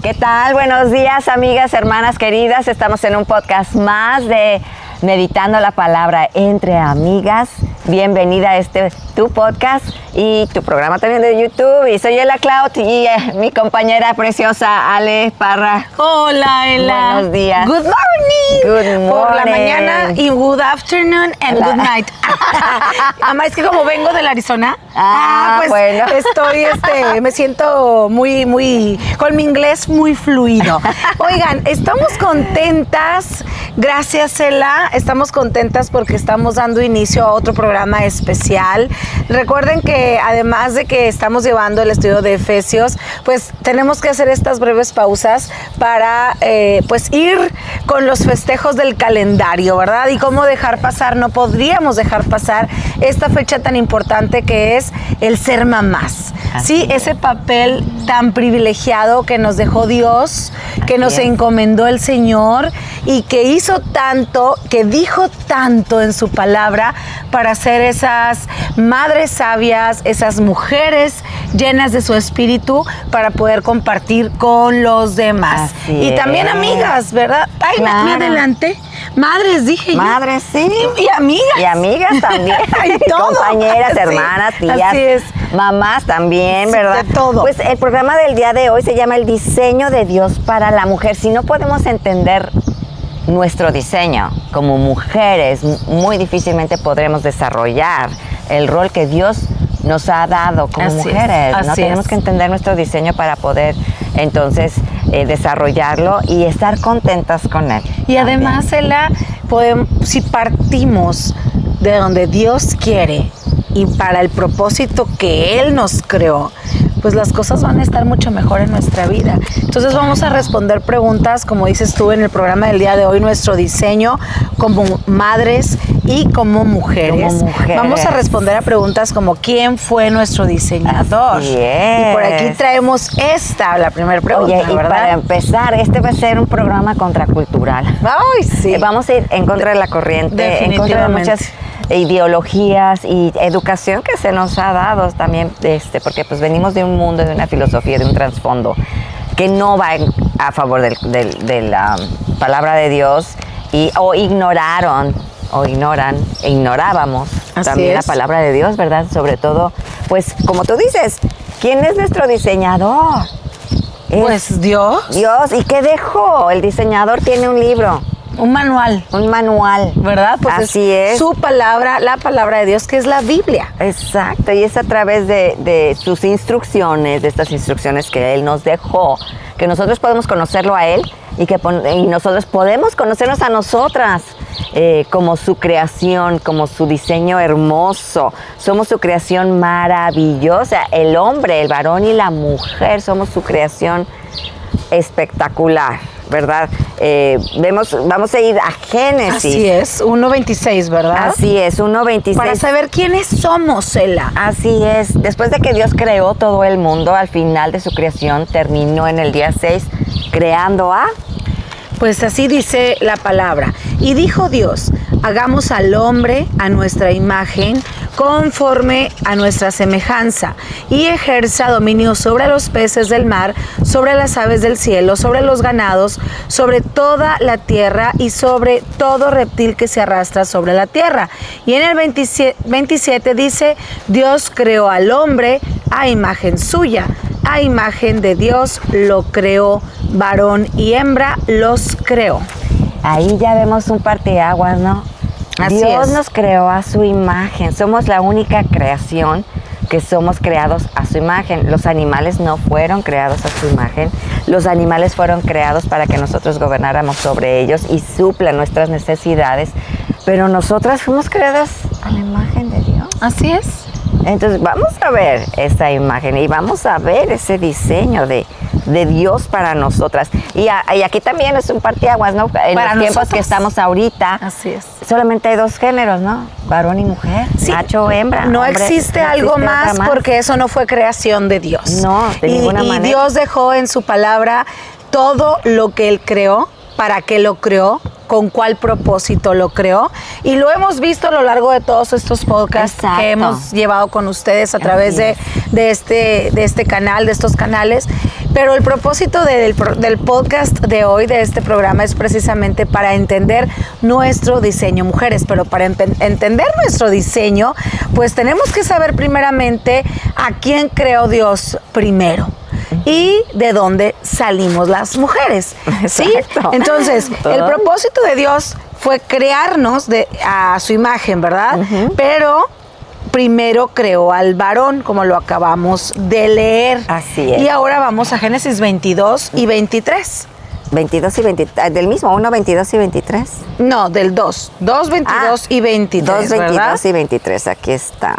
¿Qué tal? Buenos días, amigas, hermanas queridas. Estamos en un podcast más de Meditando la Palabra entre Amigas. Bienvenida a tu podcast y tu programa también de YouTube. Y soy Ela Cloud y mi compañera preciosa Ale Parra. Hola, Ela. Buenos días. Good morning. Good morning. Por la mañana y good afternoon and good night. Ama, es que como vengo del Arizona, pues bueno. me siento muy, con mi inglés muy fluido. Oigan, estamos contentas. Gracias, Ela. Estamos contentas porque estamos dando inicio a otro programa especial. Recuerden que además de que estamos llevando el estudio de Efesios, pues tenemos que hacer estas breves pausas para pues ir con los festejos del calendario, ¿verdad? Y cómo dejar pasar, no podríamos dejar pasar esta fecha tan importante que es el ser mamás. Sí, ese papel tan privilegiado que nos dejó Dios, que nos encomendó el Señor y que hizo tanto, que dijo tanto en su palabra para ser esas madres sabias, esas mujeres llenas de su espíritu para poder compartir con los demás. Y también amigas, ¿verdad? Ay, claro. Me adelanté. Madres, dije yo. Madres, sí. Y amigas. Y amigas también. Y todo. Compañeras, hermanas, tías. Así es. Mamás también, ¿verdad? De todo. Pues el programa del día de hoy se llama El diseño de Dios para la mujer. Si no podemos entender nuestro diseño como mujeres, muy difícilmente podremos desarrollar el rol que Dios nos ha dado como mujeres. ¿No? Tenemos que entender nuestro diseño para poder entonces desarrollarlo y estar contentas con él. Y además, Ela, si partimos de donde Dios quiere y para el propósito que Él nos creó, pues las cosas van a estar mucho mejor en nuestra vida. Entonces vamos a responder preguntas, como dices tú en el programa del día de hoy, nuestro diseño como madres y como mujeres. Vamos a responder a preguntas como ¿quién fue nuestro diseñador? Y por aquí traemos la primera pregunta. Oye, y ¿verdad? para empezar, este va a ser un programa contracultural. Ay, sí. Vamos a ir en contra de la corriente, en contra de muchas ideologías y educación que se nos ha dado también, porque pues venimos de un mundo, de una filosofía, de un trasfondo que no va a favor de la palabra de Dios o ignorábamos también la palabra de Dios, ¿verdad? Sobre todo, pues como tú dices, ¿quién es nuestro diseñador? Pues Dios. Dios. ¿Y qué dejó? El diseñador tiene un libro. Un manual. Un manual. ¿Verdad? Pues así es. Su palabra, la palabra de Dios, que es la Biblia. Exacto. Y es a través de sus instrucciones, de estas instrucciones que Él nos dejó, que nosotros podemos conocerlo a Él y nosotros podemos conocernos a nosotras como su creación, como su diseño hermoso. Somos su creación maravillosa. El hombre, el varón y la mujer somos su creación espectacular, ¿verdad? Vamos a ir a Génesis. Así es, 1:26, ¿verdad? Así es, 1:26. Para saber quiénes somos, Ela. Así es. Después de que Dios creó todo el mundo, al final de su creación, terminó en el día 6 creando a... Pues así dice la palabra. Y dijo Dios, hagamos al hombre a nuestra imagen, conforme a nuestra semejanza, y ejerza dominio sobre los peces del mar, sobre las aves del cielo, sobre los ganados, sobre toda la tierra y sobre todo reptil que se arrastra sobre la tierra. Y en el 27 dice, Dios creó al hombre a imagen suya. A imagen de Dios lo creó, varón y hembra los creó. Ahí ya vemos un parteaguas, ¿no? Dios nos creó a su imagen. Somos la única creación que somos creados a su imagen. Los animales no fueron creados a su imagen. Los animales fueron creados para que nosotros gobernáramos sobre ellos y suplan nuestras necesidades. Pero nosotras fuimos creadas a la imagen de Dios. Así es. Entonces vamos a ver esa imagen y vamos a ver ese diseño de Dios para nosotras. Y aquí también es un parteaguas, ¿no? En los tiempos que estamos ahorita. Así es. Solamente hay dos géneros, ¿no? Varón y mujer, sí. Macho o hembra. No existe algo más porque eso no fue creación de Dios. No, de ninguna manera. Y Dios dejó en su palabra todo lo que Él creó, para qué lo creó, con cuál propósito lo creó. Y lo hemos visto a lo largo de todos estos podcasts que hemos llevado con ustedes a través de este canal, de estos canales. Pero el propósito del podcast de hoy, de este programa, es precisamente para entender nuestro diseño, mujeres. Pero para entender nuestro diseño, pues tenemos que saber primeramente a quién creó Dios primero y de dónde salimos las mujeres, ¿sí? Exacto. Entonces, el propósito de Dios fue crearnos a su imagen, ¿verdad? Pero primero creó al varón, como lo acabamos de leer. Así es. Y ahora vamos a Génesis 22 y 23. 22 y 23, del mismo, 1, 22 y 23. No, del 2. 2, 22 y 23, 2, 22 ¿verdad? y 23, aquí está.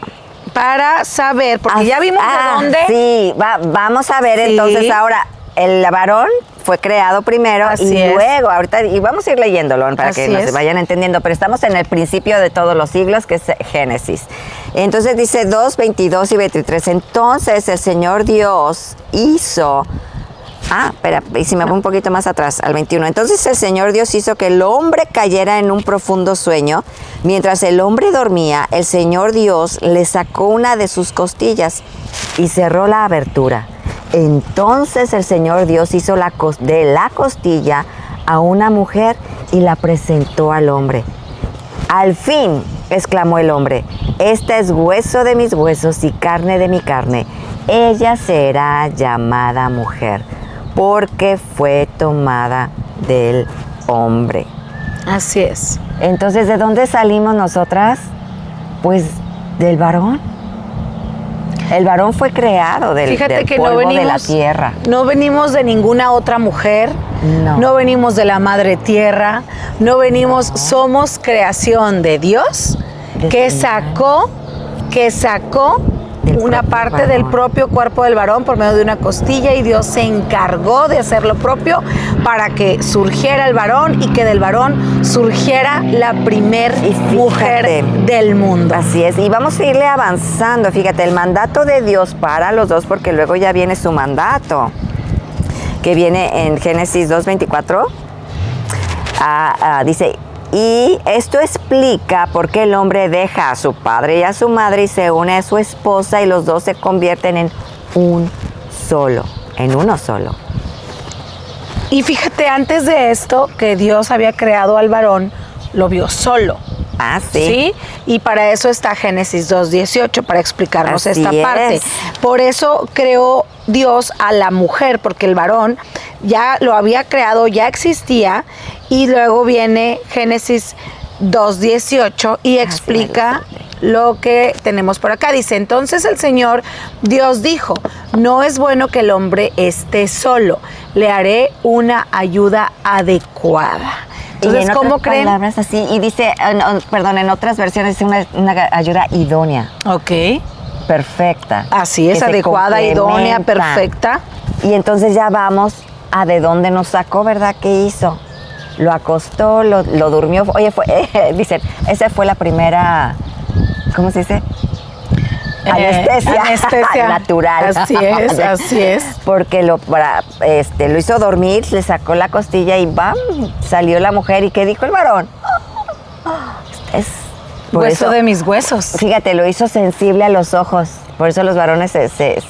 Para saber, porque ya vimos de dónde. Sí, vamos a ver Sí. entonces ahora, el varón fue creado primero Así y es. luego, ahorita, y vamos a ir leyéndolo para que Así nos es. vayan entendiendo, pero estamos en el principio de todos los siglos, que es Génesis. Entonces dice 2, 22 y 23. Entonces el Señor Dios hizo... espera, y si me voy un poquito más atrás, al 21. Entonces el Señor Dios hizo que el hombre cayera en un profundo sueño. Mientras el hombre dormía, el Señor Dios le sacó una de sus costillas y cerró la abertura. Entonces el Señor Dios hizo de la costilla a una mujer y la presentó al hombre. Al fin, exclamó el hombre, esta es hueso de mis huesos y carne de mi carne. Ella será llamada mujer, porque fue tomada del hombre. Así es. Entonces, ¿de dónde salimos nosotras? Pues del varón. El varón fue creado del polvo de la tierra. No venimos de ninguna otra mujer. No venimos de la madre tierra. No venimos, somos creación de Dios que sacó una parte del propio cuerpo del varón por medio de una costilla, y Dios se encargó de hacer lo propio para que surgiera el varón y que del varón surgiera la primer mujer del mundo. Así es, y vamos a irle avanzando. Fíjate, el mandato de Dios para los dos, porque luego ya viene su mandato, que viene en Génesis 2:24. Dice... Y esto explica por qué el hombre deja a su padre y a su madre y se une a su esposa, y los dos se convierten en uno solo. Y fíjate, antes de esto, que Dios había creado al varón, lo vio solo. Sí. ¿Sí? Y para eso está Génesis 2:18, para explicarnos Así esta parte. es. Por eso creó Dios a la mujer, porque el varón ya lo había creado, ya existía, y luego viene Génesis 2:18 y explica lo que tenemos por acá. Dice, entonces el Señor Dios dijo, no es bueno que el hombre esté solo, le haré una ayuda adecuada. Entonces, y en ¿cómo otras creen? palabras así, y dice, en otras versiones dice una ayuda idónea. Ok. Perfecta. Así es, que se adecuada, idónea, complementa. perfecta. Y entonces ya vamos a de dónde nos sacó, ¿verdad? ¿Qué hizo? Lo acostó, lo durmió. Oye, dicen, esa fue la primera, ¿cómo se dice? Anestesia natural. Así es. Porque lo hizo dormir, le sacó la costilla y ¡bam! Salió la mujer. ¿Y qué dijo el varón? Es por Hueso eso, de mis huesos. Fíjate, lo hizo sensible a los ojos. Por eso los varones se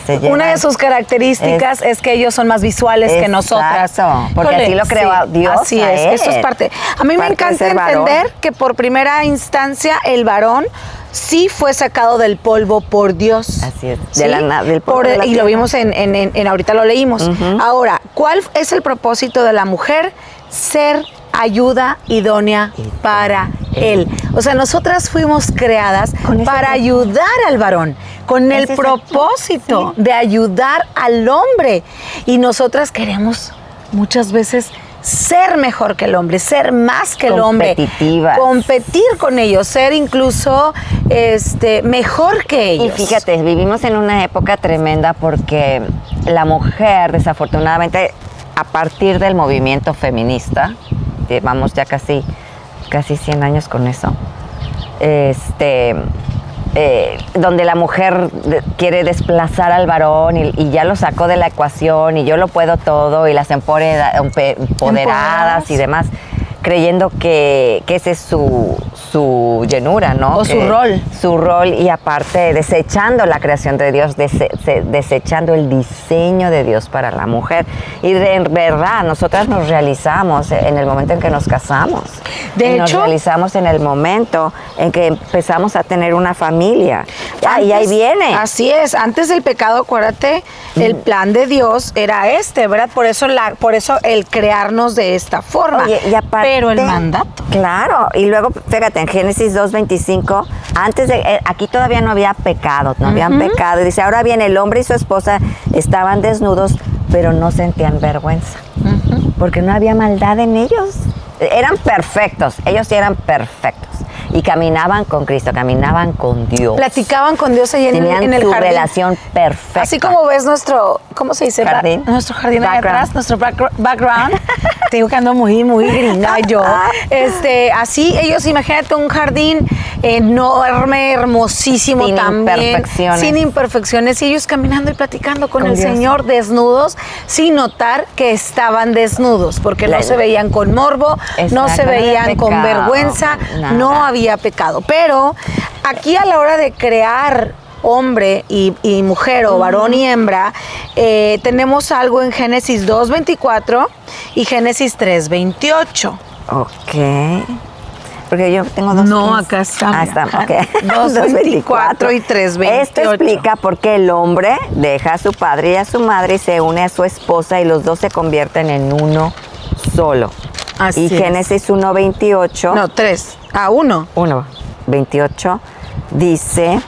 llenan. Una de sus características es que ellos son más visuales que nosotras. Porque así lo creó Dios. Así es, eso es parte. A mí me encanta entender que por primera instancia el varón sí fue sacado del polvo por Dios. Así es, ¿sí? del polvo de la y lo vimos en ahorita lo leímos. Ahora, ¿cuál es el propósito de la mujer? Ser ayuda idónea para él. O sea, nosotras fuimos creadas para ayudar al varón, con el propósito de ayudar al hombre. Y nosotras queremos muchas veces ser mejor que el hombre, ser más que el hombre. Competitivas. Competir con ellos, ser incluso mejor que ellos. Y fíjate, vivimos en una época tremenda porque la mujer, desafortunadamente, a partir del movimiento feminista, llevamos ya casi 100 años con eso, donde la mujer quiere desplazar al varón y ya lo sacó de la ecuación y yo lo puedo todo, y las empoderadas y demás, creyendo que ese es su su llenura, ¿no? O su rol. Su rol, y aparte desechando la creación de Dios, desechando el diseño de Dios para la mujer. Y en verdad, nosotras nos realizamos en el momento en que nos casamos. De Nos hecho, realizamos en el momento en que empezamos a tener una familia. Y ahí viene. Así es, antes del pecado, acuérdate, el plan de Dios era ¿verdad? Por eso el crearnos de esta forma. Oye, y aparte, pero el mandato. Claro, y luego, fíjate, en Génesis 2:25, antes de, aquí todavía no había pecado, no habían pecado. Y dice, ahora bien, el hombre y su esposa estaban desnudos, pero no sentían vergüenza. Porque no había maldad en ellos. Eran perfectos, ellos sí eran perfectos. Y caminaban con Cristo, caminaban con Dios. Platicaban con Dios ahí Tenían en el su jardín. Relación perfecta. Así como ves nuestro, ¿cómo se dice? Jardín. Nuestro jardín ahí Background. atrás, nuestro background. Te digo que ando muy gringa yo. Así ellos, imagínate un jardín enorme, hermosísimo Sin también. imperfecciones. Sin imperfecciones. Y ellos caminando y platicando con el Dios. Señor desnudos, sin notar que estaban desnudos, porque no se veían con morbo, no se Exacto, no había veían con pecado, vergüenza, nada. no había pecado. Pero aquí a la hora de crear hombre y mujer o varón y hembra, tenemos algo en Génesis 2:24 y Génesis 3:28. Ok. Porque yo tengo dos. No, 15. acá está, Ah, mira. está, ok. 2:24 y 3:28. Esto explica por qué el hombre deja a su padre y a su madre y se une a su esposa y los dos se convierten en uno solo. Así y es. Génesis 1:28. No, 3. A 1. 1:28 dice,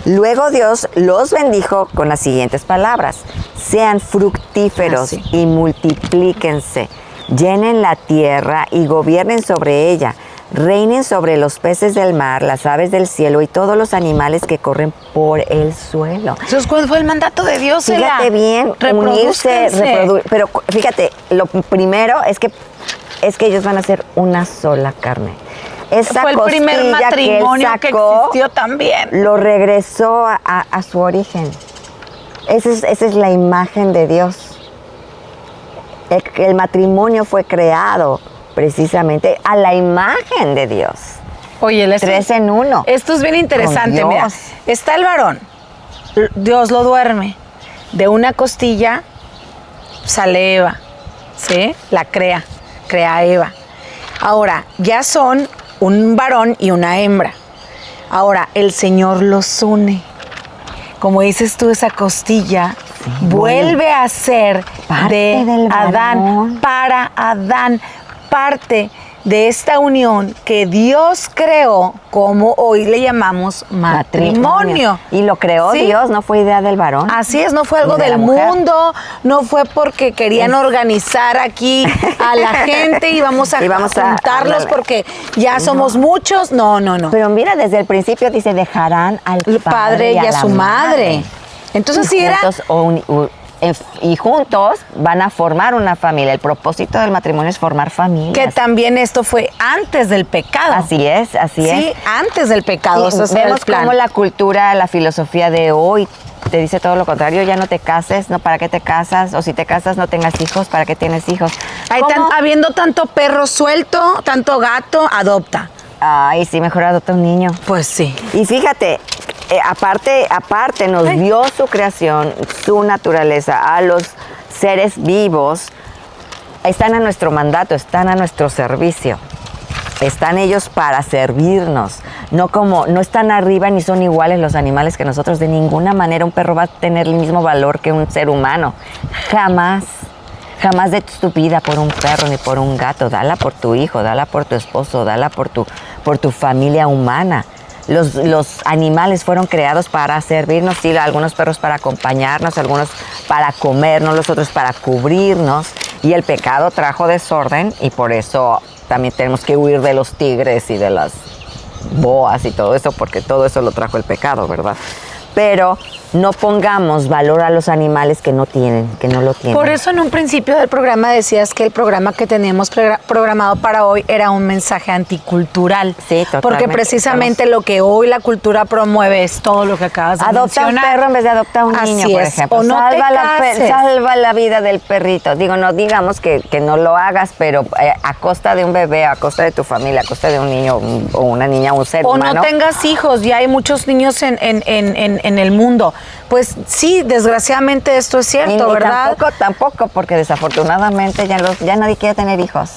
luego Dios los bendijo con las siguientes palabras: sean fructíferos y multiplíquense, llenen la tierra y gobiernen sobre ella, reinen sobre los peces del mar, las aves del cielo y todos los animales que corren por el suelo. Entonces, ¿cuál fue el mandato de Dios? Fíjate bien, unirse, reproducir. Pero fíjate, lo primero es que ellos van a ser una sola carne. Esa fue el primer costilla matrimonio que él sacó, existió también. lo regresó a su origen. Esa es la imagen de Dios. El matrimonio fue creado precisamente a la imagen de Dios. Oye, 3 en 1. Esto es bien interesante, Con mira. Dios. Está el varón, Dios lo duerme. De una costilla sale Eva, ¿sí? La crea Eva. Ahora, ya son un varón y una hembra. Ahora, el Señor los une. Como dices tú, esa costilla vuelve a ser parte de del Adán, varón. para Adán, parte de esta unión que Dios creó, como hoy le llamamos matrimonio. Y lo creó ¿Sí? Dios, no fue idea del varón. Así es, no fue algo Ni de la del mujer. mundo, no fue porque querían organizar aquí a la gente y vamos a juntarlos porque ya somos muchos. No. Pero mira, desde el principio dice, dejarán al El padre y a su madre. Entonces sí era... Y juntos van a formar una familia. El propósito del matrimonio es formar familias. Que también esto fue antes del pecado. Así es. Sí, antes del pecado. Y Ese era el vemos plan. cómo la cultura, la filosofía de hoy te dice todo lo contrario. Ya no te cases, no, ¿para qué te casas? O si te casas, no tengas hijos, ¿para qué tienes hijos? Habiendo tanto perro suelto, tanto gato, adopta. Ay, sí, mejor adopta un niño. Pues sí. Y fíjate, aparte nos dio su creación, su naturaleza, a los seres vivos. Están a nuestro mandato, están a nuestro servicio. Están ellos para servirnos. No están arriba ni son iguales los animales que nosotros. De ninguna manera un perro va a tener el mismo valor que un ser humano. Jamás. Jamás de tu vida por un perro ni por un gato. Dala por tu hijo, dala por tu esposo, dala por tu familia humana. Los animales fueron creados para servirnos, sí, algunos perros para acompañarnos, algunos para comernos, los otros para cubrirnos. Y el pecado trajo desorden y por eso también tenemos que huir de los tigres y de las boas y todo eso, porque todo eso lo trajo el pecado, ¿verdad? pero no pongamos valor a los animales que no lo tienen. Por eso en un principio del programa decías que el programa que teníamos programado para hoy era un mensaje anticultural. Sí, totalmente. Porque precisamente lo que hoy la cultura promueve es todo lo que acabas de Adopta mencionar. un perro en vez de adoptar un niño, por ejemplo. O no salva la vida del perrito. Digo, no digamos que no lo hagas, pero a costa de un bebé, a costa de tu familia, a costa de un niño o una niña, un ser humano. O no tengas hijos, ya hay muchos niños en el mundo. Pues sí, desgraciadamente esto es cierto, ¿verdad? Tampoco, porque desafortunadamente ya nadie quiere tener hijos.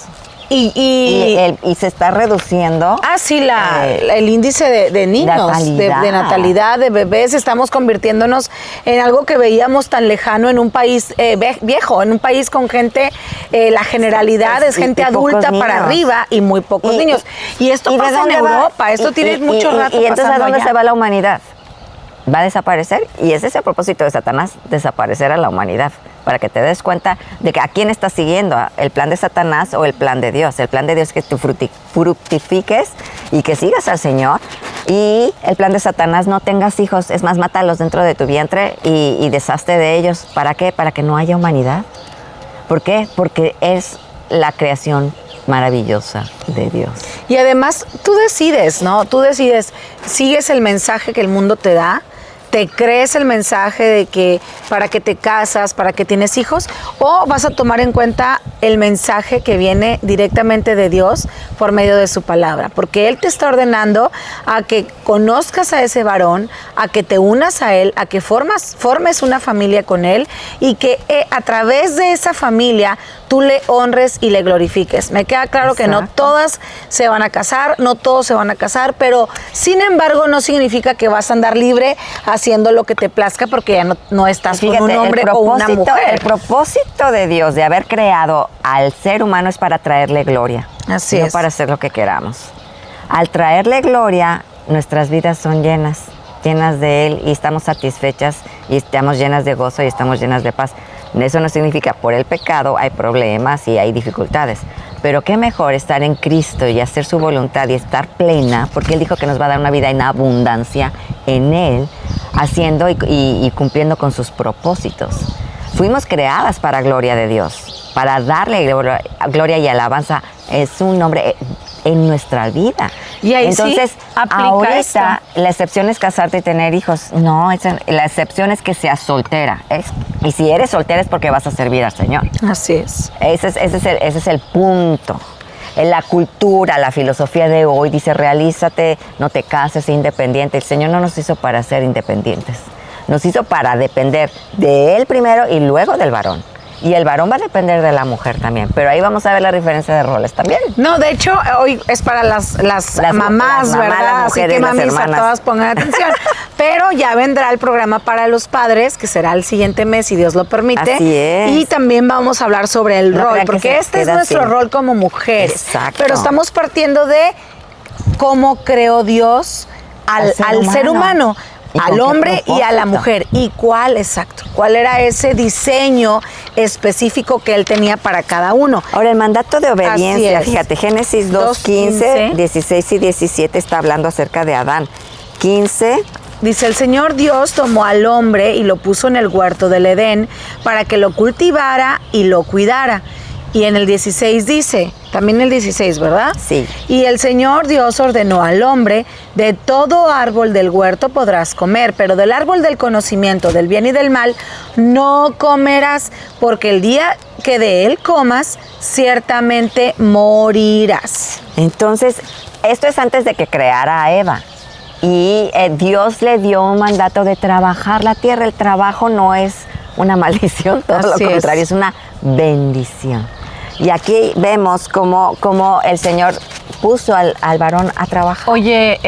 Y se está reduciendo. Ah, sí, el índice de niños, de natalidad, de bebés. Estamos convirtiéndonos en algo que veíamos tan lejano en un país viejo, en un país con gente, la generalidad es gente adulta para arriba y muy pocos niños. Y esto pasa en Europa, esto tiene mucho rato y entonces, ¿a dónde allá? se va la humanidad? Va a desaparecer, y ese es el propósito de Satanás, desaparecer a la humanidad, para que te des cuenta de que a quién estás siguiendo, el plan de Satanás o el plan de Dios. El plan de Dios es que tú fructifiques y que sigas al Señor, y el plan de Satanás, no tengas hijos, es más, mátalos dentro de tu vientre y deshazte de ellos. ¿Para qué? Para que no haya humanidad. ¿Por qué? Porque es la creación maravillosa de Dios. Y además tú decides, ¿no? Tú decides, sigues el mensaje que el mundo te da, te crees el mensaje de que para que te casas, para que tienes hijos, o vas a tomar en cuenta el mensaje que viene directamente de Dios por medio de su palabra, porque Él te está ordenando a que conozcas a ese varón, a que te unas a Él, a que formes una familia con Él, y que a través de esa familia tú le honres y le glorifiques. Me queda claro Exacto. Que no todas se van a casar, no todos se van a casar, pero sin embargo no significa que vas a andar libre haciendo lo que te plazca, porque ya no estás con un hombre o una mujer. El propósito de Dios de haber creado al ser humano es para traerle gloria. Así no es. para hacer lo que queramos. Al traerle gloria, nuestras vidas son llenas de Él, y estamos satisfechas, y estamos llenas de gozo, y estamos llenas de paz. Eso no significa por el pecado hay problemas y hay dificultades, pero qué mejor estar en Cristo y hacer su voluntad y estar plena, porque Él dijo que nos va a dar una vida en abundancia en Él, haciendo y cumpliendo con sus propósitos. Fuimos creadas para gloria de Dios, para darle gloria y alabanza. Es un nombre en nuestra vida. Y ahí entonces, sí aplica ahorita esto. La excepción es casarte y tener hijos. No, la excepción es que seas soltera. Y si eres soltera es porque vas a servir al Señor. Así es. Ese es el punto. En la cultura, la filosofía de hoy dice, realízate, no te cases, sé independiente. El Señor no nos hizo para ser independientes. Nos hizo para depender de Él primero y luego del varón. Y el varón va a depender de la mujer también. Pero ahí vamos a ver la diferencia de roles también. No, de hecho, hoy es para las mamás, ¿verdad? Las mujeres, así que mamis, las a todas pongan atención. Pero ya vendrá el programa para los padres, que será el siguiente mes, si Dios lo permite. Así es. Y también vamos a hablar sobre el rol, porque este es nuestro rol como mujeres. Exacto. Pero estamos partiendo de cómo creó Dios al ser humano. Al hombre y a la mujer. ¿Y cuál era ese diseño específico que Él tenía para cada uno? Ahora, el mandato de obediencia, fíjate, Génesis 2:15, 16 y 17 está hablando acerca de Adán. 15. Dice, el Señor Dios tomó al hombre y lo puso en el huerto del Edén para que lo cultivara y lo cuidara. Y en el 16 dice, también el 16, ¿verdad? Sí. Y el Señor Dios ordenó al hombre, de todo árbol del huerto podrás comer, pero del árbol del conocimiento del bien y del mal no comerás, porque el día que de él comas, ciertamente morirás. Entonces, esto es antes de que creara a Eva. Y Dios le dio un mandato de trabajar la tierra. El trabajo no es una maldición, todo lo contrario, es una bendición. Y aquí vemos cómo el Señor puso al varón a trabajar. Oye,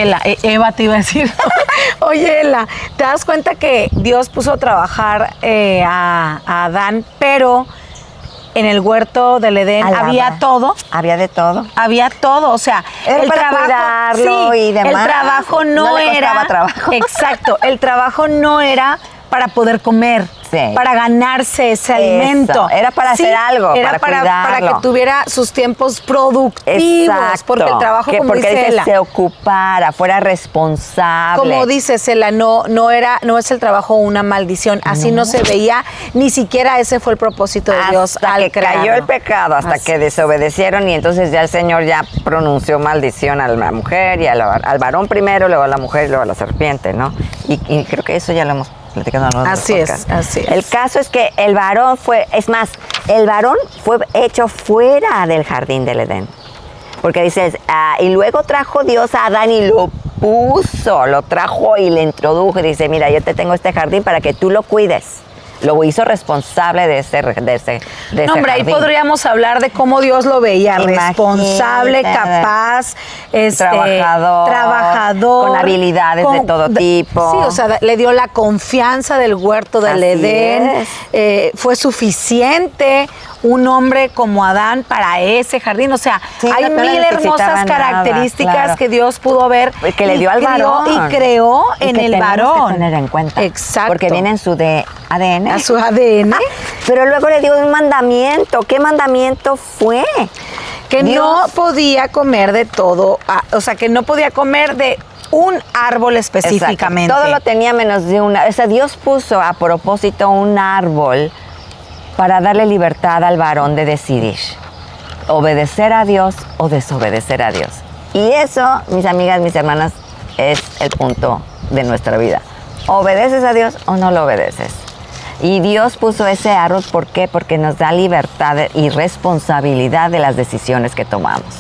Eva te iba a decir. Oye, Ela, ¿te das cuenta que Dios puso a trabajar a Adán, pero en el huerto del Edén había todo? Había de todo. Había todo, o sea, el trabajo, cuidarlo y demás. El trabajo no le era costaba trabajo. Exacto, el trabajo no era para poder comer, para ganarse ese alimento. Era para hacer algo, era para que tuviera sus tiempos productivos. Exacto. Porque el trabajo, como porque dice Ela, se ocupara, fuera responsable. como dice Ela, no es el trabajo una maldición. Así no se veía, ni siquiera ese fue el propósito de Dios hasta al que crearlo. cayó el pecado, hasta que desobedecieron, y entonces ya el Señor ya pronunció maldición a la mujer y al varón primero, luego a la mujer y luego a la serpiente, ¿no? Y creo que eso ya lo hemos platicado en otros podcasts. Así es. El caso es que el varón fue hecho fuera del jardín del Edén. Porque dices, y luego trajo Dios a Adán y lo trajo y le introdujo y dice, mira, yo te tengo este jardín para que tú lo cuides. Lo hizo responsable de ese No, hombre, ahí podríamos hablar de cómo Dios lo veía. Responsable, capaz, trabajador. Con habilidades de todo tipo. Sí, o sea, le dio la confianza del huerto del Edén. Fue suficiente un hombre como Adán para ese jardín. O sea, hay mil hermosas características que Dios pudo ver. Que le dio al varón. Y creó en el varón. Que tener en cuenta. Exacto. Porque viene en su ADN. A su ADN. Pero luego le dio un mandamiento. ¿Qué mandamiento fue? Que Dios no podía comer de todo. O sea, que no podía comer de un árbol específicamente. Exacto. Todo lo tenía menos de una. O sea, Dios puso a propósito un árbol para darle libertad al varón de decidir obedecer a Dios o desobedecer a Dios. Y eso, mis amigas, mis hermanas, es el punto de nuestra vida. ¿Obedeces a Dios o no lo obedeces? Y Dios puso ese árbol, ¿por qué? Porque nos da libertad y responsabilidad de las decisiones que tomamos.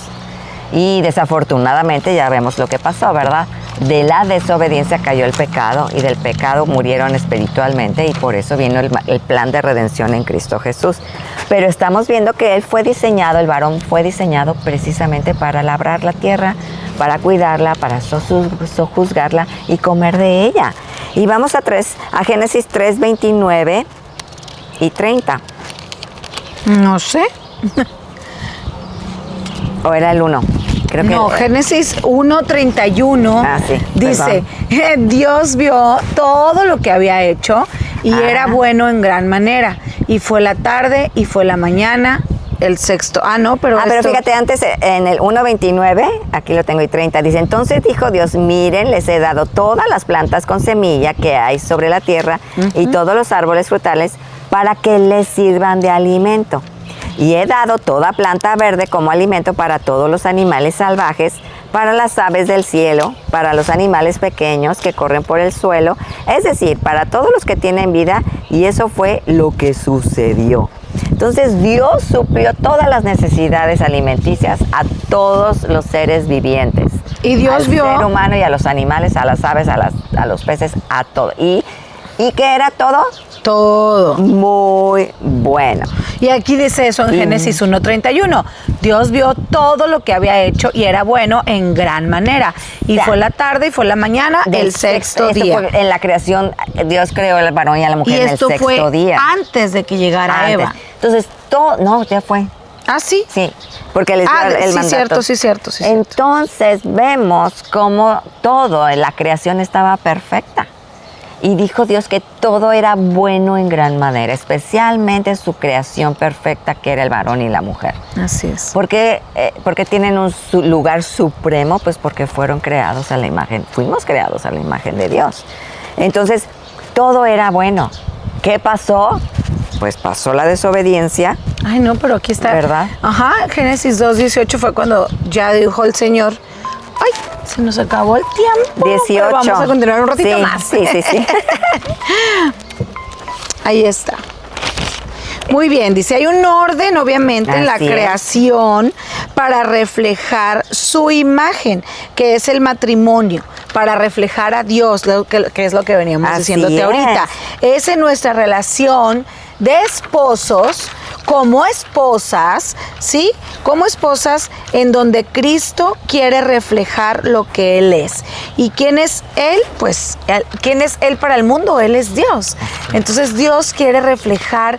Y desafortunadamente ya vemos lo que pasó, ¿verdad? De la desobediencia cayó el pecado y del pecado murieron espiritualmente, y por eso vino el plan de redención en Cristo Jesús. Pero estamos viendo que el varón fue diseñado precisamente para labrar la tierra, para cuidarla, para sojuzgarla y comer de ella. Y vamos a Génesis 3, 29 y 30. No sé. ¿O era el 1? Creo que no, Génesis 1:31 dice, Dios vio todo lo que había hecho y era bueno en gran manera. Y fue la tarde y fue la mañana, el sexto. Pero fíjate, antes en el 1:29, aquí lo tengo, y 30, dice, entonces dijo Dios, miren, les he dado todas las plantas con semilla que hay sobre la tierra y todos los árboles frutales para que les sirvan de alimento. Y he dado toda planta verde como alimento para todos los animales salvajes, para las aves del cielo, para los animales pequeños que corren por el suelo, es decir, para todos los que tienen vida, y eso fue lo que sucedió. Entonces Dios suplió todas las necesidades alimenticias a todos los seres vivientes. Y Dios vio al ser humano y a los animales, a las aves, a los peces, a todo. ¿Y qué era todo? Todo. Muy bueno. Y aquí dice eso en Génesis 1:31. Dios vio todo lo que había hecho y era bueno en gran manera. Y fue la tarde y fue la mañana, el sexto día. En la creación, Dios creó al varón y a la mujer en el sexto día. Y esto fue antes de que llegara Eva. Entonces, ya fue. ¿Ah, sí? Sí, porque les dio el mandato. Sí, cierto. Entonces, vemos cómo todo en la creación estaba perfecta. Y dijo Dios que todo era bueno en gran manera, especialmente su creación perfecta, que era el varón y la mujer. Así es. Porque tienen un lugar supremo, pues porque fuimos creados a la imagen de Dios. Entonces, todo era bueno. ¿Qué pasó? Pues pasó la desobediencia. Ay, no, pero aquí está. ¿Verdad? Ajá, Génesis 2:18 fue cuando ya dijo el Señor, ay, se nos acabó el tiempo. 18. Pero vamos a continuar un ratito más. Sí. Ahí está. Muy bien, dice, hay un orden, obviamente, en la creación para reflejar su imagen, que es el matrimonio, para reflejar a Dios, que es lo que veníamos diciéndote ahorita. Es en nuestra relación de esposos, como esposas, ¿sí? Como esposas en donde Cristo quiere reflejar lo que Él es. ¿Y quién es Él? Pues, ¿quién es Él para el mundo? Él es Dios. Entonces Dios quiere reflejar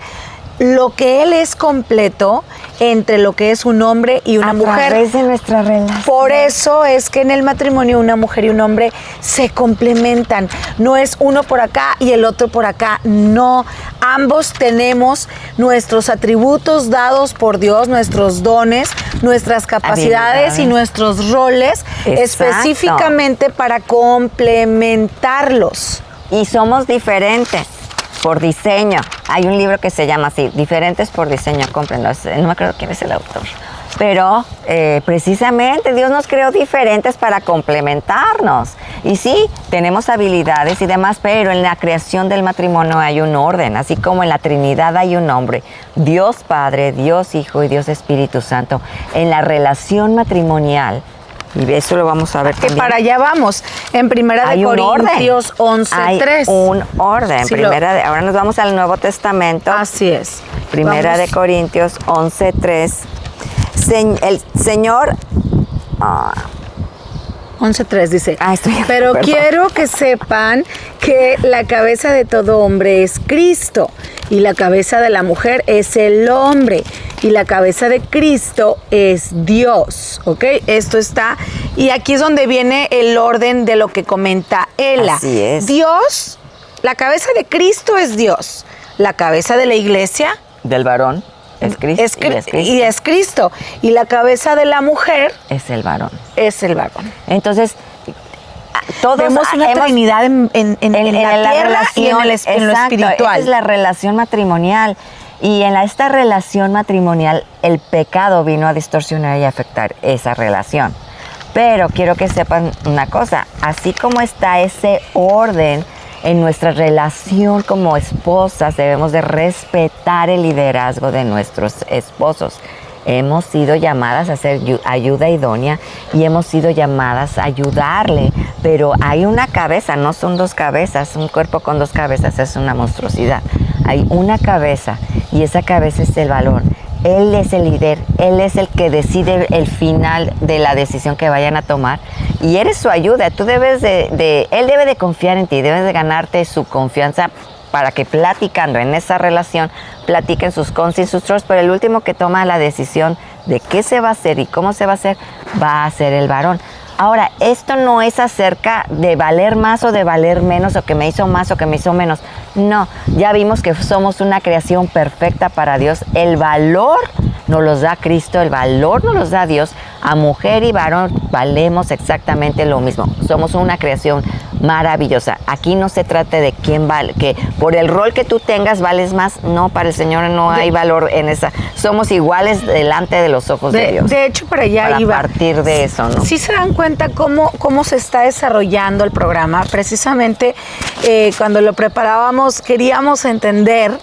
lo que Él es completo entre lo que es un hombre y una mujer. A través de nuestra relación. Por eso es que en el matrimonio una mujer y un hombre se complementan. No es uno por acá y el otro por acá. No, ambos tenemos nuestros atributos dados por Dios, nuestros dones, nuestras capacidades y nuestros roles. Exacto. Específicamente para complementarlos. Y somos diferentes por diseño. Hay un libro que se llama así, Diferentes por diseño, cómprenlo. No me acuerdo quién es el autor. Pero precisamente Dios nos creó diferentes para complementarnos. Y sí, tenemos habilidades y demás, pero en la creación del matrimonio hay un orden. Así como en la Trinidad hay un hombre, Dios Padre, Dios Hijo y Dios Espíritu Santo. En la relación matrimonial, y eso lo vamos a ver que también. Para allá vamos. En Primera de Corintios 11:3. Hay un orden. Sí, ahora nos vamos al Nuevo Testamento. Así es. Primera de Corintios 11:3. El Señor... 11:3 dice, pero quiero que sepan que la cabeza de todo hombre es Cristo y la cabeza de la mujer es el hombre y la cabeza de Cristo es Dios, ¿ok? Esto está, y aquí es donde viene el orden de lo que comenta Ela. Así es. Dios, la cabeza de Cristo es Dios, la cabeza de la iglesia del varón es Cristo, y es Cristo. Y la cabeza de la mujer es el varón. Es el varón. Entonces, todos vemos una trinidad en la tierra y en lo espiritual. Esa es la relación matrimonial. Y en esta relación matrimonial, el pecado vino a distorsionar y afectar esa relación. Pero quiero que sepan una cosa, así como está ese orden en nuestra relación como esposas, debemos de respetar el liderazgo de nuestros esposos. Hemos sido llamadas a ser ayuda idónea y hemos sido llamadas a ayudarle, pero hay una cabeza, no son dos cabezas. Un cuerpo con dos cabezas es una monstruosidad. Hay una cabeza y esa cabeza es el varón. Él es el líder, él es el que decide el final de la decisión que vayan a tomar y eres su ayuda. Tú debes él debe de confiar en ti, debes de ganarte su confianza para que platicando en esa relación platiquen sus cons y sus pros, pero el último que toma la decisión de qué se va a hacer y cómo se va a ser el varón. Ahora, esto no es acerca de valer más o de valer menos, o que me hizo más o que me hizo menos. No, ya vimos que somos una creación perfecta para Dios. El valor nos los da Cristo, el valor nos los da Dios. A mujer y varón valemos exactamente lo mismo. Somos una creación maravillosa. Aquí no se trata de quién vale, que por el rol que tú tengas vales más. No, para el Señor no hay valor en esa. Somos iguales delante de los ojos de Dios. De hecho, para allá iba. A partir de eso, ¿no? Sí se dan cuenta cómo se está desarrollando el programa. Precisamente cuando lo preparábamos queríamos entender.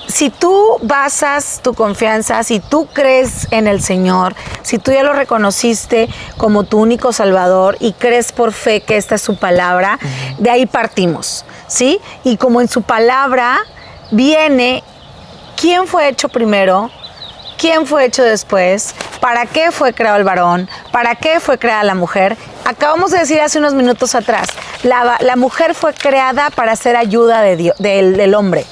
Si tú basas tu confianza, si tú crees en el Señor, si tú ya lo reconociste como tu único Salvador y crees por fe que esta es su palabra, de ahí partimos, ¿sí? Y como en su palabra viene quién fue hecho primero, quién fue hecho después, para qué fue creado el varón, para qué fue creada la mujer. Acabamos de decir hace unos minutos atrás, la mujer fue creada para ser ayuda de Dios, del hombre.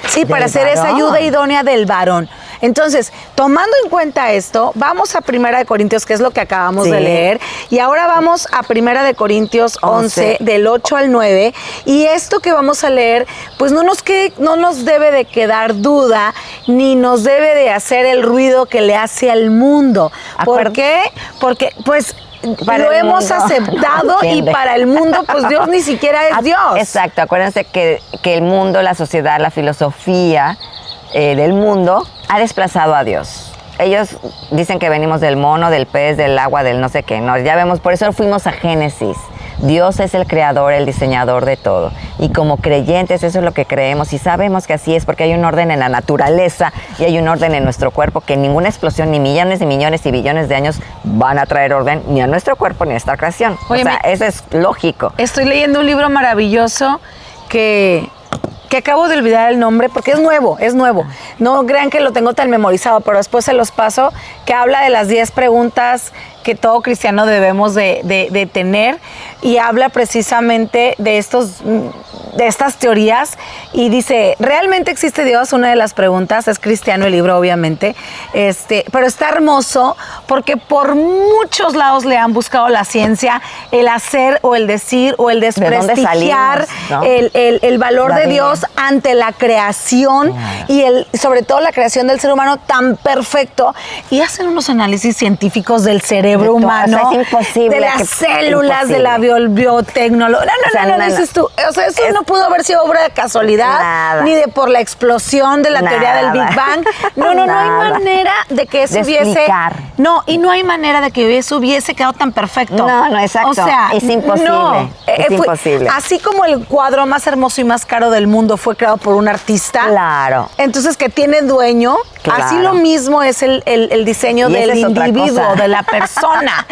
Sí, para ser esa ayuda idónea del varón. Entonces, tomando en cuenta esto, vamos a Primera de Corintios, que es lo que acabamos de leer, y ahora vamos a Primera de Corintios 11, del 8 al 9, y esto que vamos a leer, pues no nos debe de quedar duda, ni nos debe de hacer el ruido que le hace al mundo. ¿Por qué? Porque, pues, lo hemos aceptado y para el mundo, pues Dios ni siquiera es Dios. Exacto, acuérdense que el mundo, la sociedad, la filosofía del mundo ha desplazado a Dios. Ellos dicen que venimos del mono, del pez, del agua, del no sé qué. No, ya vemos, por eso fuimos a Génesis. Dios es el creador, el diseñador de todo. Y como creyentes eso es lo que creemos y sabemos que así es porque hay un orden en la naturaleza y hay un orden en nuestro cuerpo que ninguna explosión, ni millones, ni millones y billones de años van a traer orden ni a nuestro cuerpo ni a nuestra creación. Oye, eso es lógico. Estoy leyendo un libro maravilloso que acabo de olvidar el nombre porque es nuevo. No crean que lo tengo tan memorizado, pero después se los paso, que habla de las 10 preguntas que todo cristiano debemos de tener y habla precisamente de estas teorías y dice, ¿realmente existe Dios? Una de las preguntas, es cristiano el libro obviamente, pero está hermoso porque por muchos lados le han buscado la ciencia, el hacer o el decir o el desprestigiar ¿no? el valor de Dios ante la creación y sobre todo la creación del ser humano tan perfecto, y hacen unos análisis científicos del cerebro humano, o sea, es imposible, de las células, de la biotecnología. No, dices tú. O sea, eso no pudo haber sido obra de casualidad, ni de por la explosión de la teoría del Big Bang. No hay manera de que eso hubiese... No, y no hay manera de que eso hubiese quedado tan perfecto. No, exacto. O sea, es imposible. No, es imposible. Así como el cuadro más hermoso y más caro del mundo fue creado por un artista. Claro. Entonces, que tiene dueño, así lo mismo es el diseño del individuo, de la persona.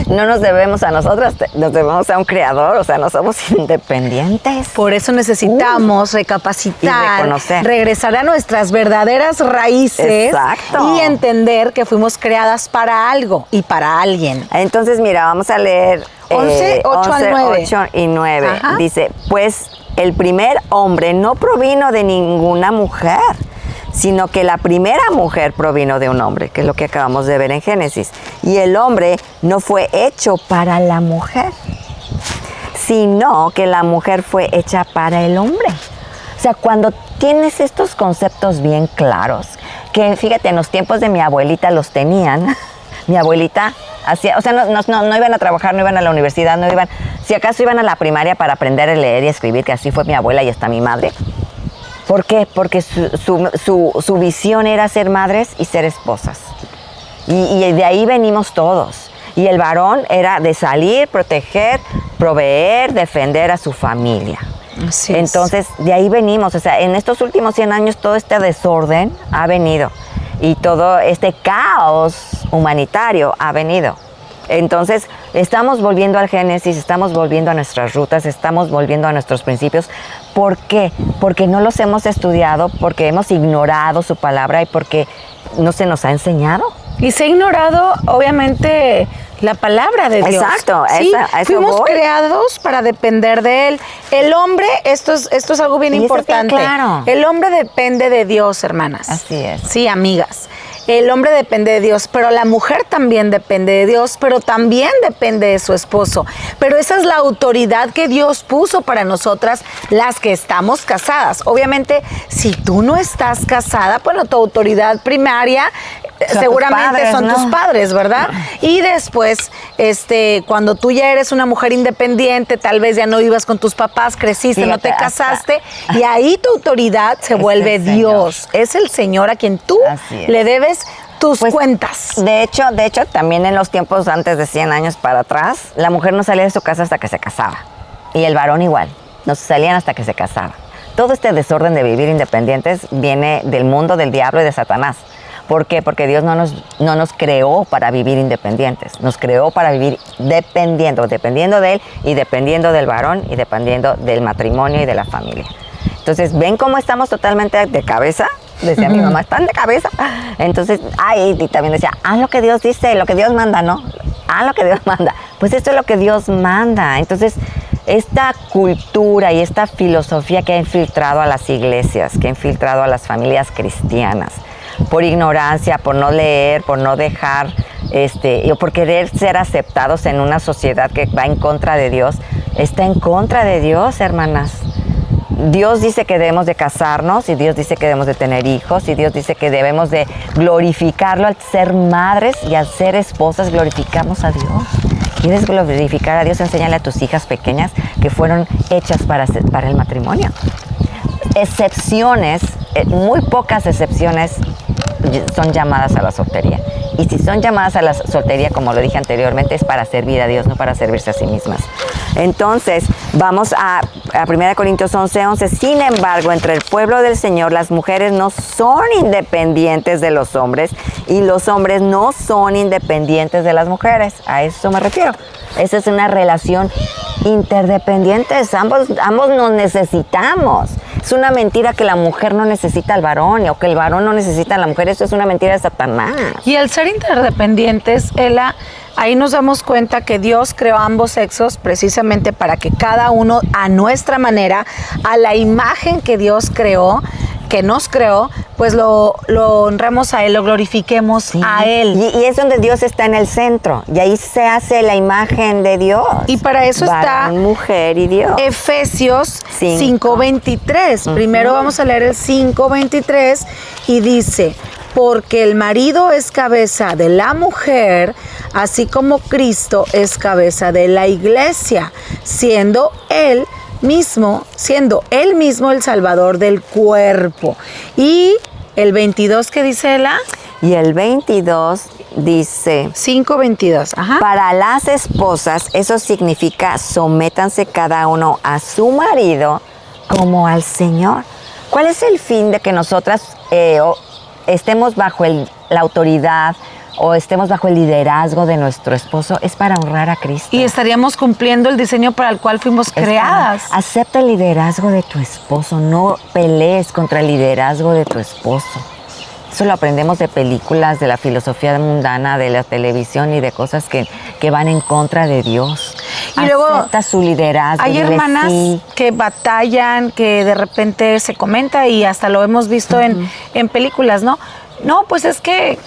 No nos debemos a nosotras, nos debemos a un creador, o sea, no somos independientes. Por eso necesitamos recapacitar, y reconocer, regresar a nuestras verdaderas raíces. Exacto. Y entender que fuimos creadas para algo y para alguien. Entonces, mira, vamos a leer 11, 8 al 9. 8 y 9. Ajá. Dice, pues el primer hombre no provino de ninguna mujer, sino que la primera mujer provino de un hombre, que es lo que acabamos de ver en Génesis. Y el hombre no fue hecho para la mujer, sino que la mujer fue hecha para el hombre. O sea, cuando tienes estos conceptos bien claros, que fíjate, en los tiempos de mi abuelita los tenían, mi abuelita hacía, o sea, no iban a trabajar, no iban a la universidad, no iban, si acaso iban a la primaria para aprender a leer y escribir, que así fue mi abuela y hasta mi madre. ¿Por qué? Porque su visión era ser madres y ser esposas. Y de ahí venimos todos. Y el varón era de salir, proteger, proveer, defender a su familia. Así es. Entonces, de ahí venimos. O sea, en estos últimos 100 años todo este desorden ha venido. Y todo este caos humanitario ha venido. Entonces, estamos volviendo al Génesis, estamos volviendo a nuestras rutas, estamos volviendo a nuestros principios. ¿Por qué? Porque no los hemos estudiado, porque hemos ignorado su palabra y porque no se nos ha enseñado. Y se ha ignorado, obviamente, la palabra de Dios. Exacto, ¿sí? a eso Fuimos voy. creados para depender de Él. El hombre, esto es algo bien importante. Claro. El hombre depende de Dios, hermanas. Así es. Sí, amigas. El hombre depende de Dios, pero la mujer también depende de Dios, pero también depende de su esposo. Pero esa es la autoridad que Dios puso para nosotras, las que estamos casadas. Obviamente, si tú no estás casada, bueno, tu autoridad primaria seguramente son tus padres, ¿verdad? Y después, cuando tú ya eres una mujer independiente, tal vez ya no vivas con tus papás, creciste, no te casaste, y ahí tu autoridad se vuelve Dios. Es el Señor a quien tú le debes tus cuentas. De hecho, también en los tiempos antes de 100 años para atrás, la mujer no salía de su casa hasta que se casaba. Y el varón igual, no salían hasta que se casaba. Todo este desorden de vivir independientes viene del mundo del diablo y de Satanás. ¿Por qué? Porque Dios no nos creó para vivir independientes. Nos creó para vivir dependiendo de Él y dependiendo del varón y dependiendo del matrimonio y de la familia. Entonces, ¿ven cómo estamos totalmente de cabeza? Decía mi mamá, están de cabeza. Entonces, y también decía, haz lo que Dios dice, lo que Dios manda, ¿no? Haz lo que Dios manda. Pues esto es lo que Dios manda. Entonces, esta cultura y esta filosofía que ha infiltrado a las iglesias, que ha infiltrado a las familias cristianas, por ignorancia, por no leer, por no dejar, o por querer ser aceptados en una sociedad que va en contra de Dios, está en contra de Dios, hermanas. Dios dice que debemos de casarnos y Dios dice que debemos de tener hijos y Dios dice que debemos de glorificarlo al ser madres y al ser esposas, glorificamos a Dios. ¿Quieres glorificar a Dios? Enséñale a tus hijas pequeñas que fueron hechas para el matrimonio. Excepciones, muy pocas excepciones son llamadas a la soltería. Y si son llamadas a la soltería, como lo dije anteriormente, es para servir a Dios, no para servirse a sí mismas. Entonces, vamos a 1 Corintios 11:11. Sin embargo, entre el pueblo del Señor, las mujeres no son independientes de los hombres y los hombres no son independientes de las mujeres. A eso me refiero. Esa es una relación interdependiente. Ambos nos necesitamos. Es una mentira que la mujer no necesita al varón o que el varón no necesita a la mujer. Eso es una mentira de Satanás. Y el ser interdependientes, Ela, ahí nos damos cuenta que Dios creó ambos sexos precisamente para que cada uno a nuestra manera, a la imagen que Dios creó, que nos creó, pues lo honremos a Él, lo glorifiquemos a Él. Y es donde Dios está en el centro. Y ahí se hace la imagen de Dios. Y para eso varón, está mujer y Dios. Efesios 5:23. Primero vamos a leer el 5:23 y dice: porque el marido es cabeza de la mujer, así como Cristo es cabeza de la iglesia, siendo él mismo el Salvador del cuerpo. Y el 22, ¿qué dice Ela? Y el 22 dice... 5:22, ajá. Para las esposas, eso significa sométanse cada uno a su marido como al Señor. ¿Cuál es el fin de que nosotras estemos bajo la autoridad o estemos bajo el liderazgo de nuestro esposo? Es para honrar a Cristo. Y estaríamos cumpliendo el diseño para el cual fuimos creadas. Acepta el liderazgo de tu esposo, no pelees contra el liderazgo de tu esposo. Eso lo aprendemos de películas, de la filosofía mundana, de la televisión y de cosas que van en contra de Dios. Y luego acepta su liderazgo. hay hermanas que batallan, que de repente se comenta y hasta lo hemos visto en películas, ¿no? No, pues es que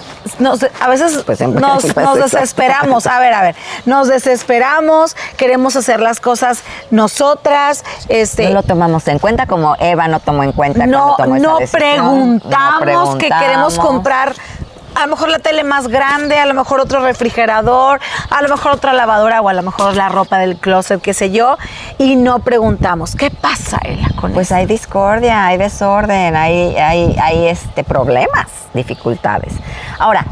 a veces pues nos desesperamos. A ver, nos desesperamos, queremos hacer las cosas nosotras. No lo tomamos en cuenta, como Eva no tomó en cuenta no, cuando tomó esa decisión. No preguntamos que queremos comprar a lo mejor la tele más grande, a lo mejor otro refrigerador, a lo mejor otra lavadora o a lo mejor la ropa del closet, qué sé yo, y no preguntamos. ¿Qué pasa, Ela, con Pues eso? hay discordia, hay desorden, hay problemas, dificultades. Ahora,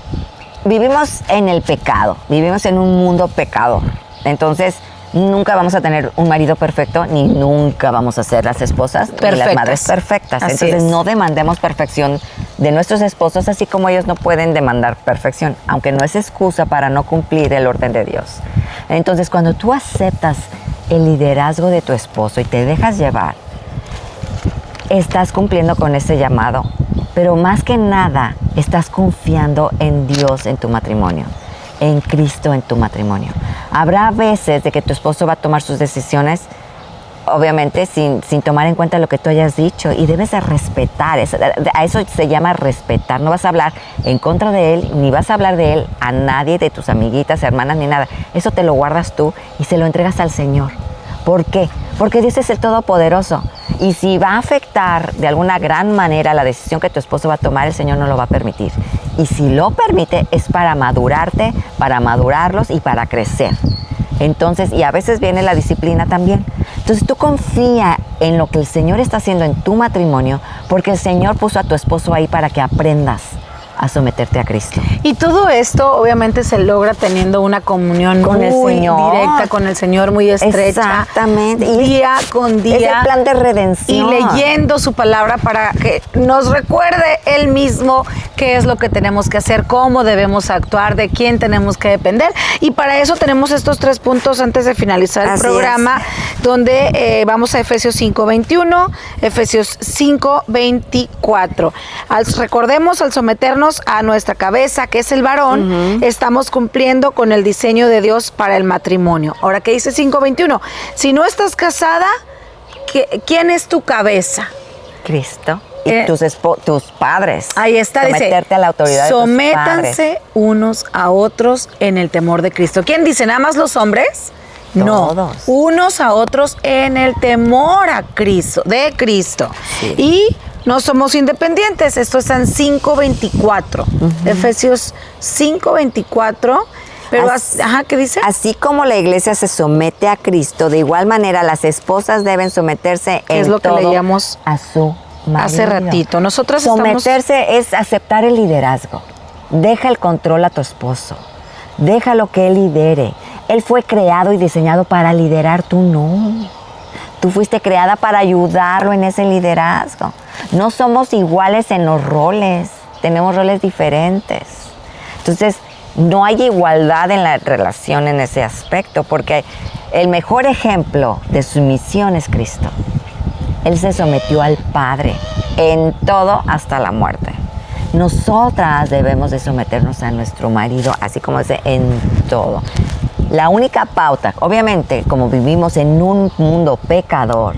vivimos en el pecado, vivimos en un mundo pecador. Entonces, nunca vamos a tener un marido perfecto, ni nunca vamos a ser las esposas ni las madres perfectas. Así Entonces, es. no demandemos perfección de nuestros esposos, así como ellos no pueden demandar perfección, aunque no es excusa para no cumplir el orden de Dios. Entonces, cuando tú aceptas el liderazgo de tu esposo y te dejas llevar, estás cumpliendo con ese llamado, pero más que nada, estás confiando en Dios en tu matrimonio, en Cristo en tu matrimonio. Habrá veces de que tu esposo va a tomar sus decisiones, obviamente sin tomar en cuenta lo que tú hayas dicho, y debes de respetar. A eso se llama respetar. No vas a hablar en contra de él, ni vas a hablar de él a nadie, de tus amiguitas, hermanas, ni nada. Eso te lo guardas tú y se lo entregas al Señor. ¿Por qué? Porque Dios es el Todopoderoso. Y si va a afectar de alguna gran manera la decisión que tu esposo va a tomar, el Señor no lo va a permitir. Y si lo permite, es para madurarte, para madurarlos y para crecer. Entonces, y a veces viene la disciplina también. Entonces, tú confía en lo que el Señor está haciendo en tu matrimonio, porque el Señor puso a tu esposo ahí para que aprendas a someterte a Cristo. Y todo esto obviamente se logra teniendo una comunión con el Señor, directa con el Señor, muy estrecha. Exactamente. Día con día. Es el plan de redención. Y leyendo su palabra para que nos recuerde Él mismo qué es lo que tenemos que hacer, cómo debemos actuar, de quién tenemos que depender. Y para eso tenemos estos 3 puntos antes de finalizar el programa, donde vamos a Efesios 5:21, Efesios 5:24. Recordemos, al someternos a nuestra cabeza, que es el varón, estamos cumpliendo con el diseño de Dios para el matrimonio. Ahora, ¿qué dice 5:21? Si no estás casada, ¿quién es tu cabeza? Cristo. Y tus padres. Ahí está, someterte dice, a la autoridad de tus padres. Sométanse unos a otros en el temor de Cristo. ¿Quién dice? ¿Nada más los hombres? Todos. No, unos a otros en el temor a Cristo, de Cristo. Sí. Y no somos independientes. Esto está en 5:24. Efesios 5:24. Pero, ¿qué dice? Así como la iglesia se somete a Cristo, de igual manera las esposas deben someterse en es lo que todo leíamos a su marido. Hace ratito. Nosotros someterse es aceptar el liderazgo. Deja el control a tu esposo. Déjalo que él lidere. Él fue creado y diseñado para liderar, tú no. Tú fuiste creada para ayudarlo en ese liderazgo. No somos iguales en los roles, tenemos roles diferentes. Entonces, no hay igualdad en la relación en ese aspecto, porque el mejor ejemplo de sumisión es Cristo. Él se sometió al Padre en todo hasta la muerte. Nosotras debemos de someternos a nuestro marido, así como dice, en todo. La única pauta, obviamente, como vivimos en un mundo pecador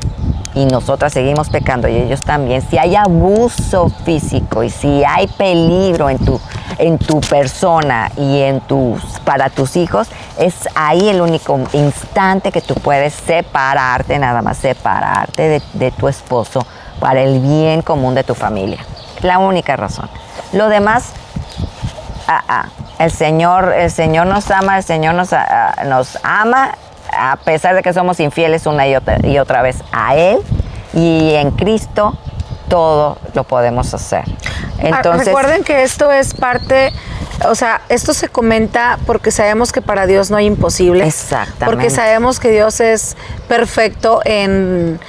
y nosotras seguimos pecando y ellos también, si hay abuso físico y si hay peligro en tu persona y para tus hijos, es ahí el único instante que tú puedes separarte, nada más separarte de tu esposo para el bien común de tu familia. La única razón. Lo demás, el Señor nos ama, el Señor nos ama, a pesar de que somos infieles una y otra vez a Él, y en Cristo todo lo podemos hacer. Entonces, recuerden que esto es parte, o sea, esto se comenta porque sabemos que para Dios no hay imposibles. Exactamente. Porque sabemos que Dios es perfecto en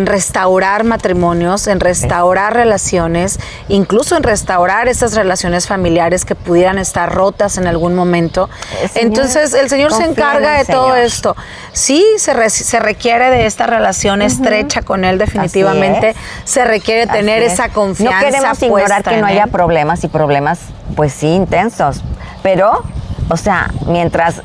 restaurar matrimonios, en restaurar relaciones, incluso en restaurar esas relaciones familiares que pudieran estar rotas en algún momento. Entonces, el Señor se encarga de todo esto. Sí, se requiere de esta relación estrecha con Él, definitivamente. Se requiere tener esa confianza. No queremos ignorar que no haya problemas y problemas, pues sí, intensos. Pero, o sea, mientras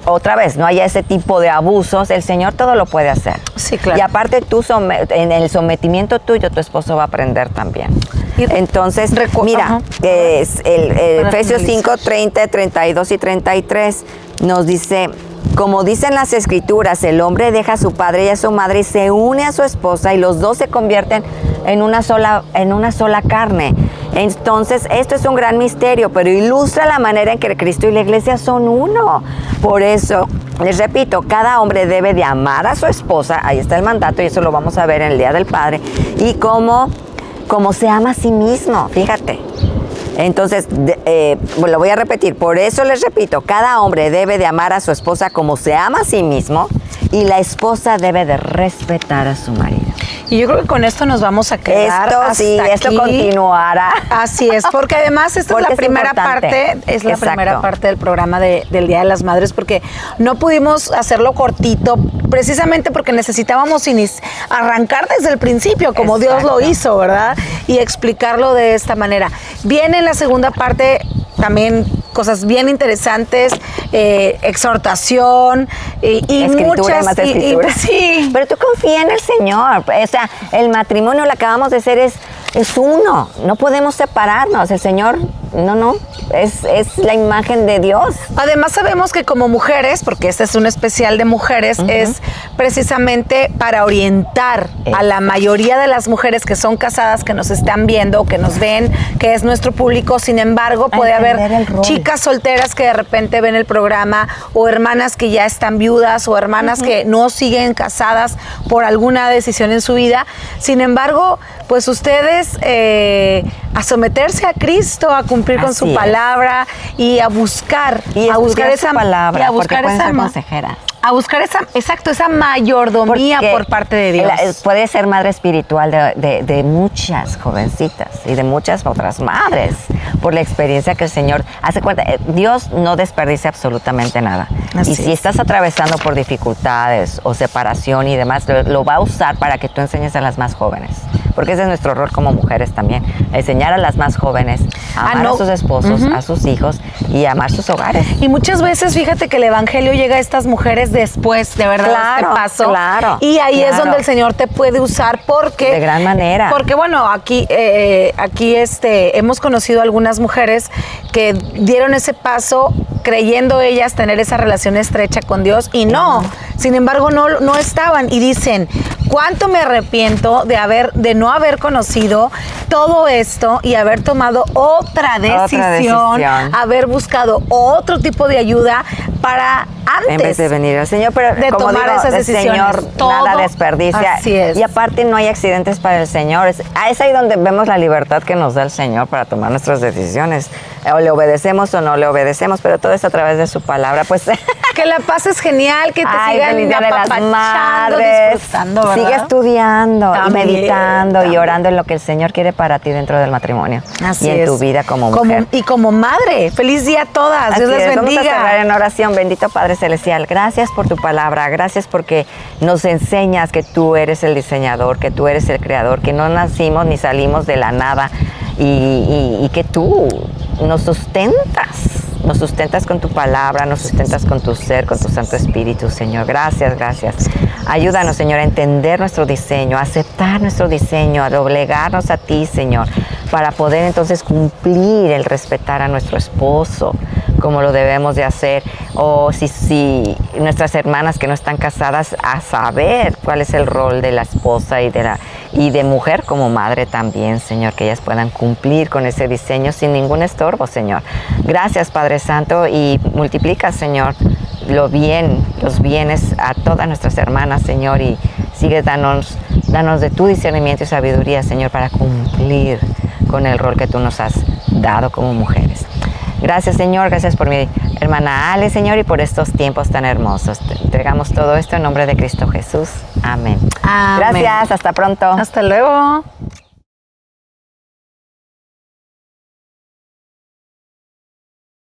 otra vez no haya ese tipo de abusos, el Señor todo lo puede hacer. Sí, claro. Y aparte tú en el sometimiento tuyo, tu esposo va a aprender también. Entonces, mira, es el Efesios 5, 30, 32 y 33 nos dice: como dicen las Escrituras, el hombre deja a su padre y a su madre y se une a su esposa y los dos se convierten en una sola carne. Entonces, esto es un gran misterio, pero ilustra la manera en que Cristo y la iglesia son uno. Por eso, les repito, cada hombre debe de amar a su esposa, ahí está el mandato y eso lo vamos a ver en el Día del Padre, y como se ama a sí mismo, fíjate. Entonces, lo voy a repetir, por eso les repito, cada hombre debe de amar a su esposa como se ama a sí mismo y la esposa debe de respetar a su marido. Y yo creo que con esto nos vamos a quedar esto continuará. Así es, porque además esta es la primera parte, primera parte del programa del Día de las Madres, porque no pudimos hacerlo cortito, precisamente porque necesitábamos arrancar desde el principio, como Dios lo hizo, ¿verdad? Y explicarlo de esta manera. Viene en la segunda parte también cosas bien interesantes, exhortación y escritura, muchas más escritura. sí. Pero tú confía en el Señor. O sea, el matrimonio, lo acabamos de hacer, es uno. No podemos separarnos. El Señor, no. Es la imagen de Dios. Además sabemos que como mujeres, porque este es un especial de mujeres, es precisamente para orientar a la mayoría de las mujeres que son casadas, que nos están viendo, que nos ven, que es nuestro público. Sin embargo, puede haber chicas solteras que de repente ven el programa, o hermanas que ya están viudas, o hermanas que no siguen casadas por alguna decisión en su vida. Sin embargo, pues ustedes a someterse a Cristo, a cumplir con su palabra y a buscar esa palabra, y a buscar esa consejera. A buscar esa mayordomía por parte de Dios. Puede ser madre espiritual de muchas jovencitas y de muchas otras madres, por la experiencia que el Señor hace cuenta. Dios no desperdicia absolutamente nada. Si estás atravesando por dificultades o separación y demás, lo va a usar para que tú enseñes a las más jóvenes. Porque ese es nuestro rol como mujeres también, enseñar a las más jóvenes a amar a sus esposos, a sus hijos y a amar sus hogares. Y muchas veces, fíjate que el evangelio llega a estas mujeres después, de verdad, este paso. Claro. Y ahí es donde el Señor te puede usar, porque de gran manera. Porque bueno, aquí hemos conocido algunas mujeres que dieron ese paso creyendo ellas tener esa relación estrecha con Dios y no. Sin embargo, no estaban, y dicen: cuánto me arrepiento de no haber conocido todo esto y haber tomado otra decisión, haber buscado otro tipo de ayuda para antes. En vez de venir al Señor, pero de como tomar digo, esas decisiones. Señor nada desperdicia. Así es. Y aparte no hay accidentes para el Señor. Es ahí donde vemos la libertad que nos da el Señor para tomar nuestras decisiones. O le obedecemos o no le obedecemos, pero todo es a través de su palabra. Pues Que la pases genial, que te sigan feliz Día de las apapachando, Madres. disfrutando, ¿verdad? Sigue estudiando, y También, meditando y también. orando en lo que el Señor quiere para ti dentro del matrimonio. Así y en es. tu vida como mujer. Y como madre. Feliz día a todas. Así Dios les es, bendiga. Vamos a cerrar en oración. Bendito Padre Celestial, gracias por tu palabra, gracias porque nos enseñas que tú eres el diseñador, que tú eres el creador, que no nacimos ni salimos de la nada y que tú nos sustentas con tu palabra, nos sustentas con tu ser, con tu Santo Espíritu, Señor. Gracias, gracias. Ayúdanos, Señor, a entender nuestro diseño, a aceptar nuestro diseño, a doblegarnos a ti, Señor, para poder entonces cumplir el respetar a nuestro esposo como lo debemos de hacer, o si nuestras hermanas que no están casadas, a saber cuál es el rol de la esposa y de mujer como madre también, Señor, que ellas puedan cumplir con ese diseño sin ningún estorbo, Señor. Gracias, Padre Santo, y multiplica, Señor, los bienes a todas nuestras hermanas, Señor, y sigue danos de tu discernimiento y sabiduría, Señor, para cumplir con el rol que tú nos has dado como mujeres. Gracias, Señor, gracias por mi hermana Ale, Señor, y por estos tiempos tan hermosos. Te entregamos todo esto en nombre de Cristo Jesús. Amén. Amén. Gracias, hasta pronto. Hasta luego.